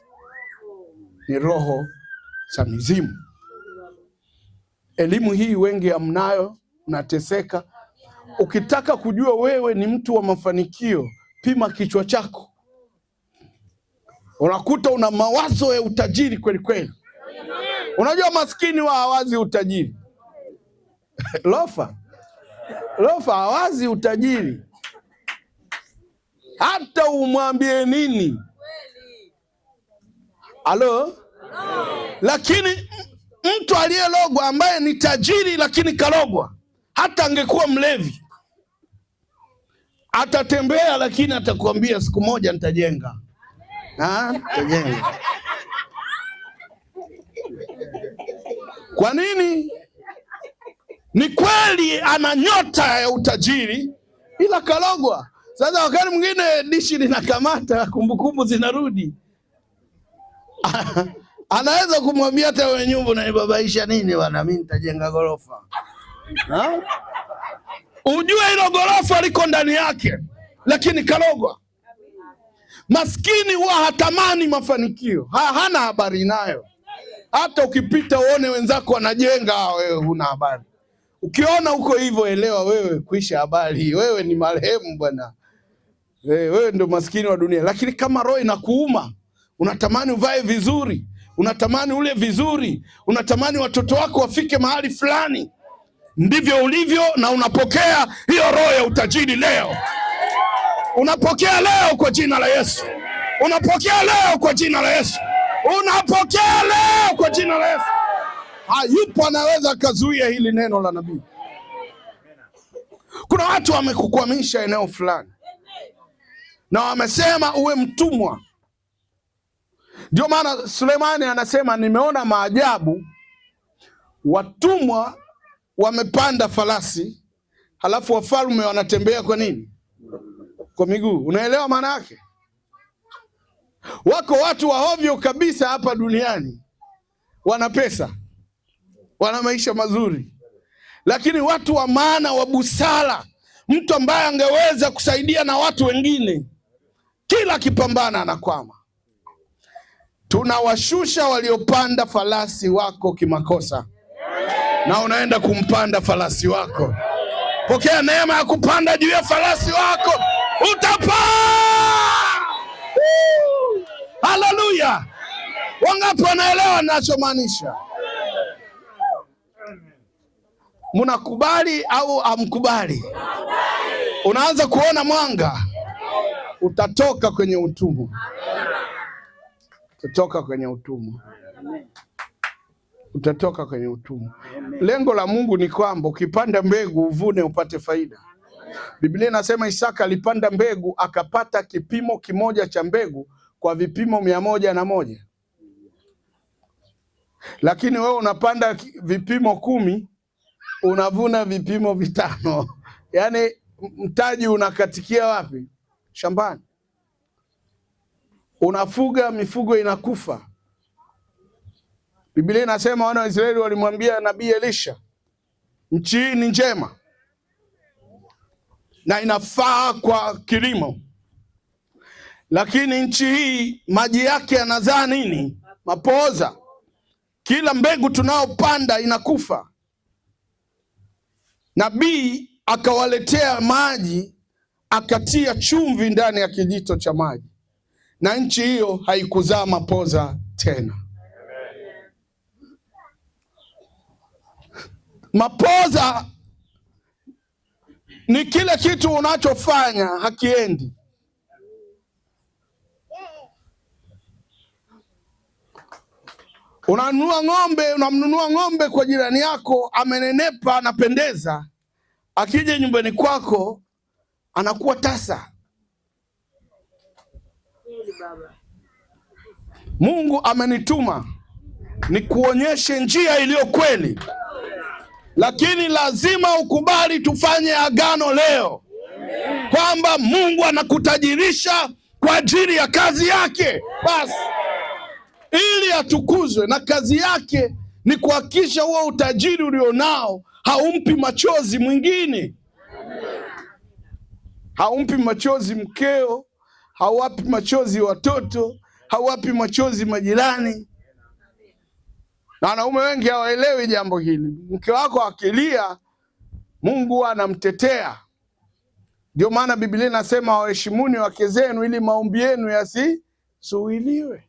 ni roho za mizimu. Elimu hii wengi hamnayo, unateseka. Ukitaka kujua wewe ni mtu wa mafanikio, pima kichwa chako. Unakuta una mawazo ya utajiri kweli kweli. Unajua maskini wa hawazi utajiri. Lofa hawazi utajiri, hata umwambie nini. Halo? Lakini mtu aliyelogwa, ambaye ni tajiri lakini kalogwa, hata angekuwa mlevi, atatembea, lakini atakwambia siku moja nitajenga. Nitajenga. Kwa nini? Ni kweli ana nyota ya utajiri, ila kalogwa. Sasa wakati mwingine dishi linakamata, kumbukumbu zinarudi. Anaweza kumwambia hata wewe nyumba unanibabaisha nini bwana, mimi nitajenga gorofa. Ujue hilo gorofa liko ndani yake, lakini kalogwa. Maskini huwa hatamani mafanikio, hana habari nayo. Hata ukipita uone wenzako wanajenga, wewe huna habari. Ukiona uko hivyo, elewa wewe kuisha habari, wewe ni marehemu bwana. Wewe ndio maskini wa dunia. Lakini kama roho inakuuma, unatamani uvae vizuri, unatamani ule vizuri, unatamani watoto wako wafike mahali fulani, ndivyo ulivyo, na unapokea hiyo roho ya utajiri leo. Unapokea leo kwa jina la Yesu. Unapokea leo kwa jina la Yesu. Unapokea leo kwa jina la Yesu. Hayupo anaweza kazuia hili neno la nabii. Kuna watu wamekukwamisha eneo fulani, na wamesema uwe mtumwa. Ndio maana Sulemani anasema, nimeona maajabu, watumwa wamepanda farasi, halafu wafalme wanatembea kwa nini? Kwa miguu. Unaelewa maana yake? Wako watu waovyo kabisa hapa duniani, wana pesa, wana maisha mazuri, lakini watu wa maana, wa busara, mtu ambaye angeweza kusaidia na watu wengine, kila kipambana anakwama. Tunawashusha waliopanda farasi wako kimakosa, na unaenda kumpanda farasi wako. Pokea neema ya kupanda juu ya farasi wako, utapaa. Haleluya! Wangapi wanaelewa ninachomaanisha? Mnakubali au hamkubali? Unaanza kuona mwanga, utatoka kwenye utumwa. Utatoka kwenye utumwa. Utatoka kwenye utumwa. Lengo la Mungu ni kwamba ukipanda mbegu uvune upate faida. Biblia inasema Isaka alipanda mbegu, akapata kipimo kimoja cha mbegu kwa vipimo 101. Lakini wewe unapanda vipimo 10, unavuna vipimo 5. Yaani mtaji unakatikia wapi? Shambani. unafuga mifugo inakufa. Biblia inasema wana wa Israeli walimwambia nabii Elisha, nchi hii ni njema na inafaa kwa kilimo, lakini nchi hii maji yake yanazaa nini? Mapooza. Kila mbegu tunaopanda inakufa. Nabii akawaletea maji, akatia chumvi ndani ya kijito cha maji, na nchi hiyo haikuzaa mapooza tena. Mapooza ni kile kitu unachofanya hakiendi. Unamnunua ng'ombe kwa jirani yako, amenenepa, anapendeza, akija nyumbani kwako anakuwa tasa. Mungu amenituma nikuonyeshe njia iliyo kweli, lakini lazima ukubali tufanye agano leo kwamba Mungu anakutajirisha kwa ajili ya kazi yake basi, ili atukuzwe. Na kazi yake ni kuhakikisha huo utajiri ulionao haumpi machozi mwingine, haumpi machozi mkeo, hauwapi machozi watoto, hauwapi machozi majirani. Na wanaume wengi hawaelewi jambo hili. Mke wako akilia, Mungu anamtetea. Ndio maana Biblia inasema waheshimuni wake zenu ili maombi yenu yasizuiliwe.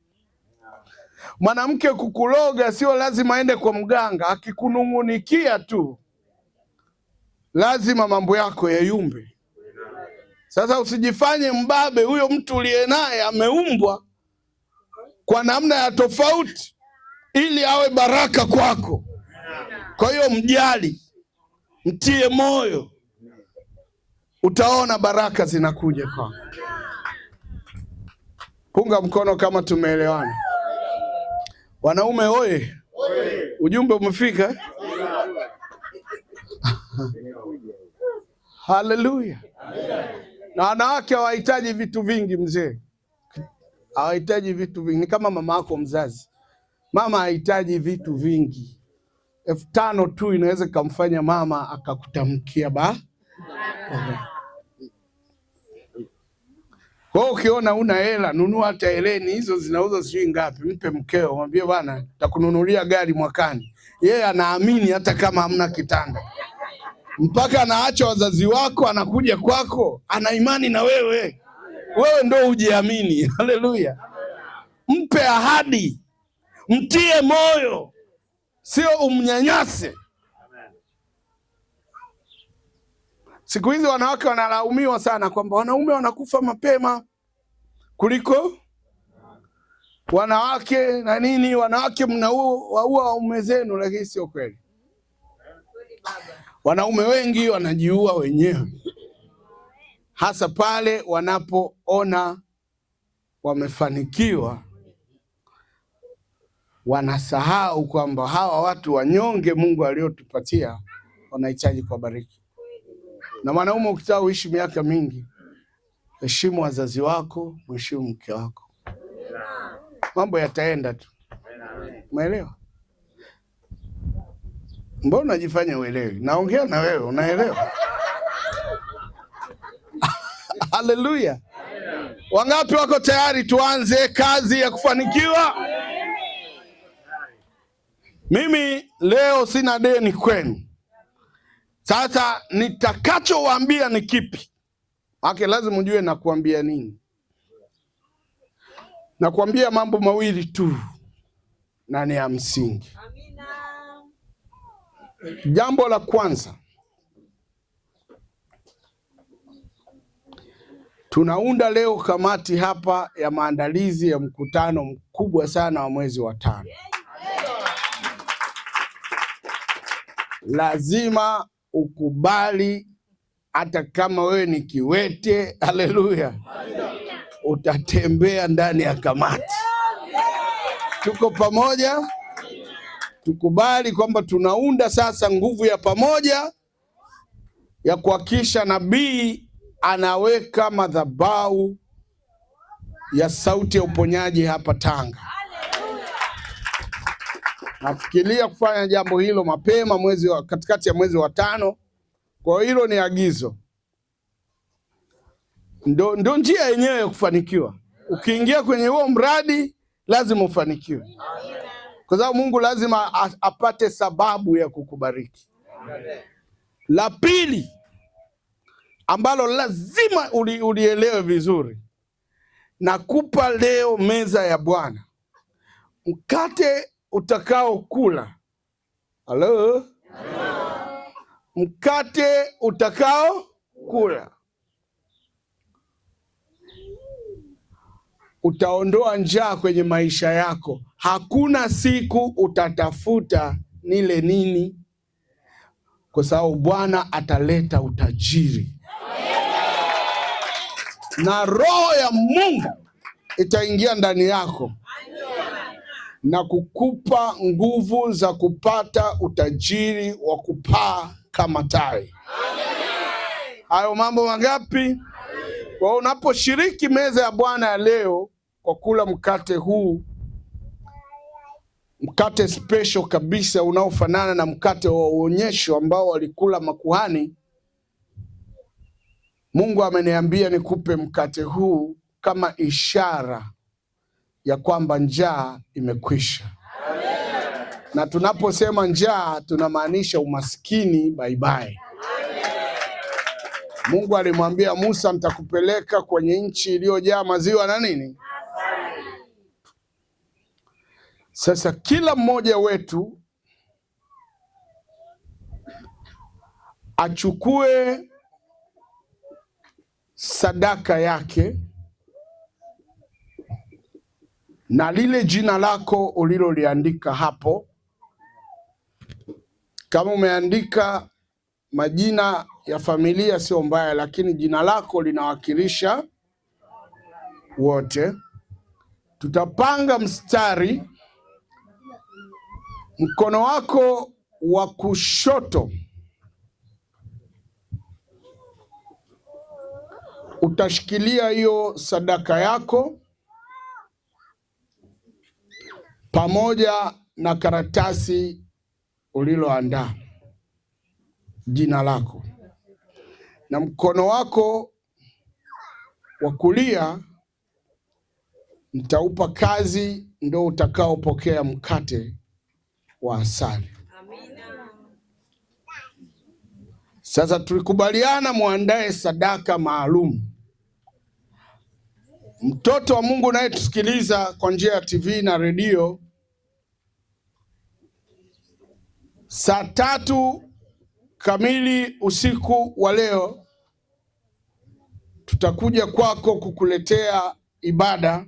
Mwanamke kukuloga sio lazima aende kwa mganga, akikunungunikia tu lazima mambo yako yayumbe. Sasa usijifanye mbabe. Huyo mtu uliye naye ameumbwa kwa namna ya tofauti ili awe baraka kwako. Kwa hiyo mjali, mtie moyo, utaona baraka zinakuja kwako. Punga mkono kama tumeelewana. Wanaume oye, ujumbe umefika. Haleluya. Na wanawake hawahitaji vitu vingi mzee, hawahitaji vitu vingi. Ni kama mama yako mzazi. Mama hahitaji vitu vingi. 5,000 tu inaweza kumfanya mama akakutamkia Kwa ukiona una hela, nunua hata heleni hizo, zinauzwa sijui ngapi, mpe mkeo, mwambie bwana takununulia gari mwakani. Yeye anaamini hata kama hamna kitanda. Mpaka anaacha wazazi wako, anakuja kwako, ana imani na wewe. Wewe ndo ujiamini. Haleluya. Mpe ahadi, mtie moyo, sio umnyanyase. Siku hizi wanawake wanalaumiwa sana kwamba wanaume wanakufa mapema kuliko wanawake na nini, wanawake mnaua waume zenu, lakini sio kweli. Wanaume wengi wanajiua wenyewe, hasa pale wanapoona wamefanikiwa. Wanasahau kwamba hawa watu wanyonge Mungu aliotupatia wanahitaji kuwabariki. Na mwanaume ukitaka uishi miaka mingi, heshimu wazazi wako, mheshimu mke wako, mambo yataenda tu. Umeelewa? Mbona unajifanya uelewi? Naongea na wewe, unaelewa? Haleluya. Wangapi wako tayari tuanze kazi ya kufanikiwa? Mimi leo sina deni kwenu. Sasa nitakachowaambia ni kipi? Haki lazima ujue na kuambia nini. Na kuambia mambo mawili tu na ni ya msingi. Amina. Jambo la kwanza, tunaunda leo kamati hapa ya maandalizi ya mkutano mkubwa sana wa mwezi wa 5. Lazima ukubali, hata kama wewe ni kiwete, haleluya, utatembea ndani ya kamati. Tuko pamoja? Tukubali kwamba tunaunda sasa nguvu ya pamoja ya kuhakikisha nabii anaweka madhabahu ya Sauti ya Uponyaji hapa Tanga. Nafikiria kufanya jambo hilo mapema katikati ya mwezi wa 5. Kwa hilo ni agizo. Ndo njia yenyewe ya kufanikiwa. Ukiingia kwenye huo mradi lazima ufanikiwe. Kwa sababu Mungu lazima apate sababu ya kukubariki. La pili ambalo lazima ulielewe vizuri, nakupa leo meza ya Bwana. Mkate utakao kula. Halo? Mkate utakao kula utaondoa njaa kwenye maisha yako. Hakuna siku utatafuta nile nini, kwa sababu Bwana ataleta utajiri. Na Roho ya Mungu itaingia ndani yako na kukupa nguvu za kupata utajiri wa kupaa kama tai. Hayo mambo mangapi? Kwa unaposhiriki meza ya Bwana ya leo kwa kula mkate huu, mkate special kabisa unaofanana na mkate wa uonyesho ambao walikula makuhani, Mungu ameniambia nikupe mkate huu kama ishara ya kwamba njaa imekwisha. Na tunaposema njaa tunamaanisha umaskini bye bye. Mungu alimwambia Musa, nitakupeleka kwenye nchi iliyojaa maziwa na nini? Sasa kila mmoja wetu achukue sadaka yake na lile jina lako uliloliandika hapo. Kama umeandika majina ya familia sio mbaya, lakini jina lako linawakilisha wote. Tutapanga mstari. Mkono wako wa kushoto utashikilia hiyo sadaka yako pamoja na karatasi uliloandaa jina lako, na mkono wako wa kulia nitaupa kazi, ndo utakaopokea mkate wa asali. Amina. Sasa tulikubaliana muandae sadaka maalum. Mtoto wa Mungu naye tusikiliza kwa njia ya TV na redio, saa 3 kamili usiku wa leo tutakuja kwako kukuletea ibada.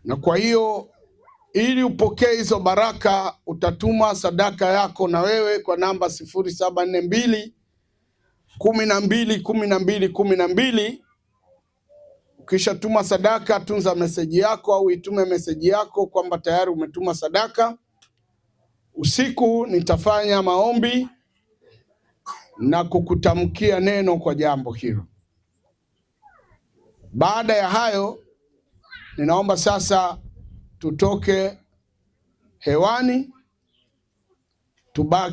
Na kwa hiyo ili upokee hizo baraka utatuma sadaka yako na wewe kwa namba 0742 12 12 12. Ukisha tuma sadaka, tunza meseji yako au itume meseji yako kwamba tayari umetuma sadaka. Usiku nitafanya maombi na kukutamkia neno kwa jambo hilo. Baada ya hayo, ninaomba sasa tutoke hewani, tubaki